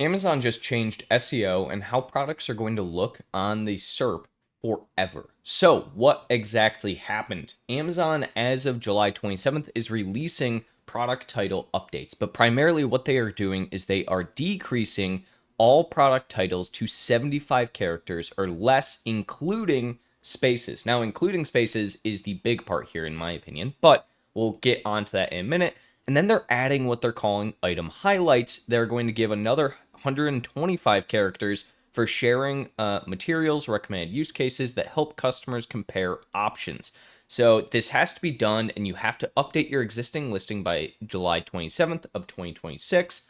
Amazon just changed SEO and how products are going to look on the SERP forever. So, what exactly happened? Amazon, as of July 27th, is releasing product title updates, but primarily what they are doing is they are decreasing all product titles to 75 characters or less, including spaces. Now, including spaces is the big part here, in my opinion, but we'll get onto that in a minute. And then they're adding what they're calling item highlights. They're going to give another 125 characters for sharing materials, recommended use cases that help customers compare options. So this has to be done, and you have to update your existing listing by July 27th of 2026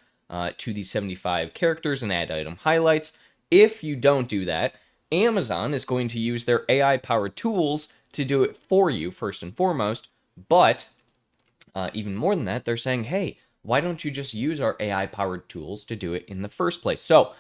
to the 75 characters and add item highlights. If you don't do that, Amazon is going to use their AI-powered tools to do it for you, first and foremost, but even more than that, they're saying, hey, why don't you just use our AI powered tools to do it in the first place? So,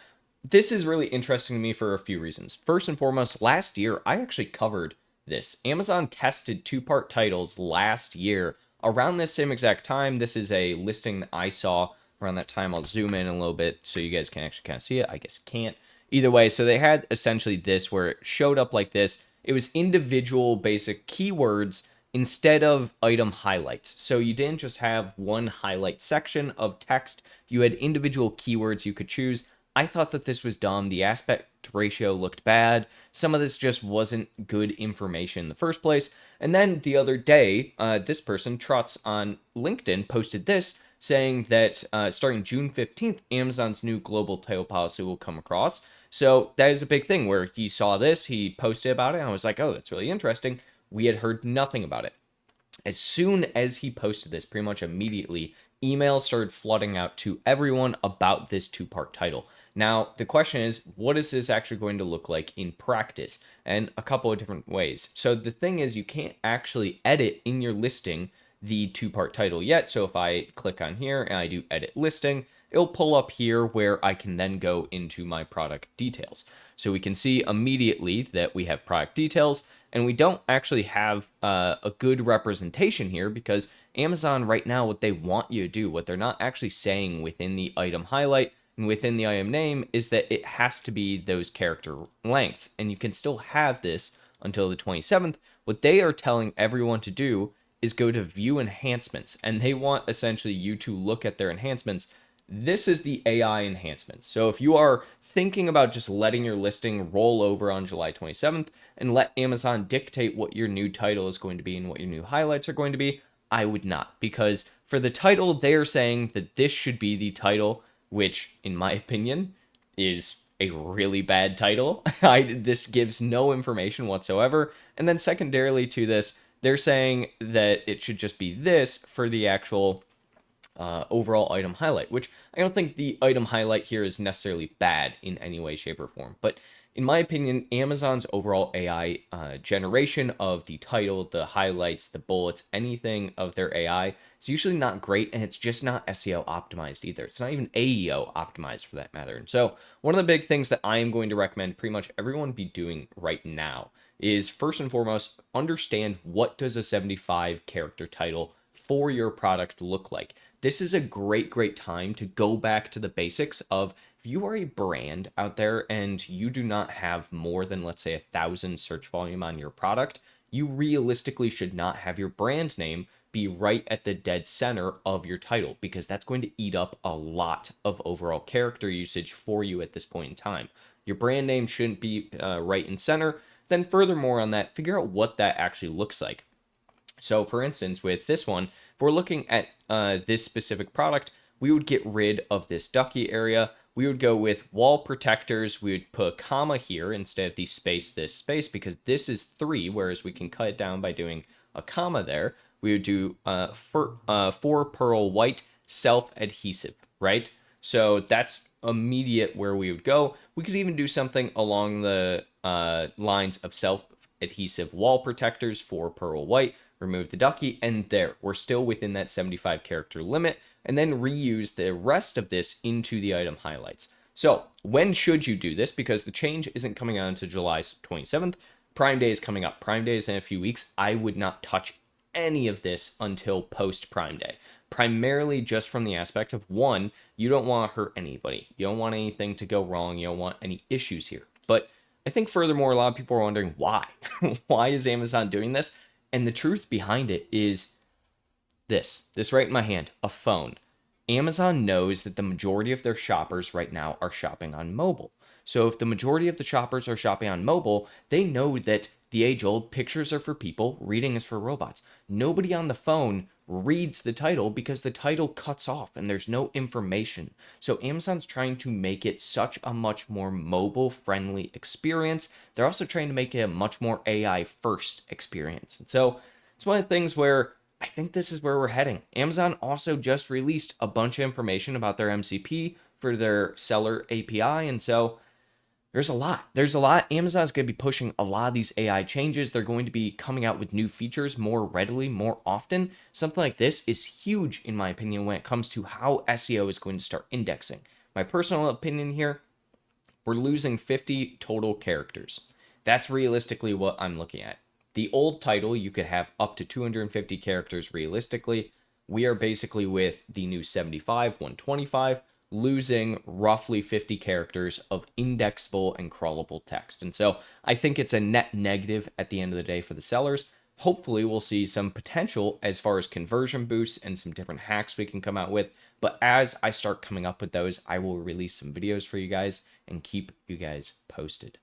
this is really interesting to me for a few reasons. First and foremost, last year, I actually covered this. Amazon tested two-part titles last year around this same exact time. This is a listing that I saw around that time. I'll zoom in a little bit so you guys can actually kind of see it. I guess can't. Either way, so they had essentially this where it showed up like this. It was individual basic keywords instead of item highlights. So you didn't just have one highlight section of text, you had individual keywords you could choose. I thought that this was dumb. The aspect ratio looked bad. Some of this just wasn't good information in the first place. And then the other day, this person, Trots on LinkedIn, posted this saying that starting June 15th, Amazon's new global title policy will come across. So that is a big thing where he saw this, he posted about it, and I was like, oh, that's really interesting. We had heard nothing about it. As soon as he posted this, pretty much immediately, emails started flooding out to everyone about this two-part title. Now, the question is, what is this actually going to look like in practice? And a couple of different ways. So the thing is, you can't actually edit in your listing the two-part title yet. So if I click on here and I do edit listing, it'll pull up here where I can then go into my product details. So we can see immediately that we have product details, and we don't actually have a good representation here because Amazon right now, what they want you to do, what they're not actually saying within the item highlight and within the item name is that it has to be those character lengths. And you can still have this until the 27th. What they are telling everyone to do is go to view enhancements, and they want essentially you to look at their enhancements. This is the AI enhancements. So if you are thinking about just letting your listing roll over on July 27th and let Amazon dictate what your new title is going to be and what your new highlights are going to be, I would not. Because for the title, they're saying that this should be the title, which, in my opinion, is a really bad title. This gives no information whatsoever. And then secondarily to this, they're saying that it should just be this for the actual overall item highlight, which I don't think the item highlight here is necessarily bad in any way, shape, or form. But in my opinion, Amazon's overall AI generation of the title, the highlights, the bullets, anything of their AI is usually not great, and it's just not SEO optimized either. It's not even AEO optimized for that matter. And so one of the big things that I am going to recommend pretty much everyone be doing right now is first and foremost, understand what does a 75 character title for your product look like. This is a great time to go back to the basics of if you are a brand out there and you do not have more than, let's say, 1,000 search volume on your product, you realistically should not have your brand name be right at the dead center of your title because that's going to eat up a lot of overall character usage for you at this point in time. Your brand name shouldn't be right in center. Then furthermore on that, figure out what that actually looks like. So for instance, with this one, if we're looking at this specific product, we would get rid of this ducky area. We would go with wall protectors. We would put a comma here instead of the space, this space, because this is 3, whereas we can cut it down by doing a comma there. We would do 4 pearl white self-adhesive, right? So that's immediate where we would go. We could even do something along the lines of self-adhesive wall protectors for pearl white, remove the ducky, and there, we're still within that 75 character limit, and then reuse the rest of this into the item highlights. So when should you do this? Because the change isn't coming out until July 27th. Prime Day is coming up. Prime Day is in a few weeks. I would not touch any of this until post Prime Day. primarily just from the aspect of one, you don't want to hurt anybody. You don't want anything to go wrong. You don't want any issues here. But I think furthermore, a lot of people are wondering why. Why is Amazon doing this? And the truth behind it is this right in my hand, a phone. Amazon knows that the majority of their shoppers right now are shopping on mobile. So if the majority of the shoppers are shopping on mobile, they know that the age old pictures are for people, reading is for robots. Nobody on the phone reads the title because the title cuts off and there's no information. So Amazon's trying to make it such a much more mobile friendly experience. They're also trying to make it a much more AI first experience. And so it's one of the things where I think this is where we're heading. Amazon also just released a bunch of information about their MCP for their seller API. And so there's a lot. There's a lot. Amazon's going to be pushing a lot of these AI changes. They're going to be coming out with new features more readily, more often. Something like this is huge, in my opinion, when it comes to how SEO is going to start indexing. My personal opinion here, we're losing 50 total characters. That's realistically what I'm looking at. The old title, you could have up to 250 characters realistically. We are basically with the new 75, 125, losing roughly 50 characters of indexable and crawlable text. And so I think it's a net negative at the end of the day for the sellers. Hopefully, we'll see some potential as far as conversion boosts and some different hacks we can come out with. But as I start coming up with those, I will release some videos for you guys and keep you guys posted.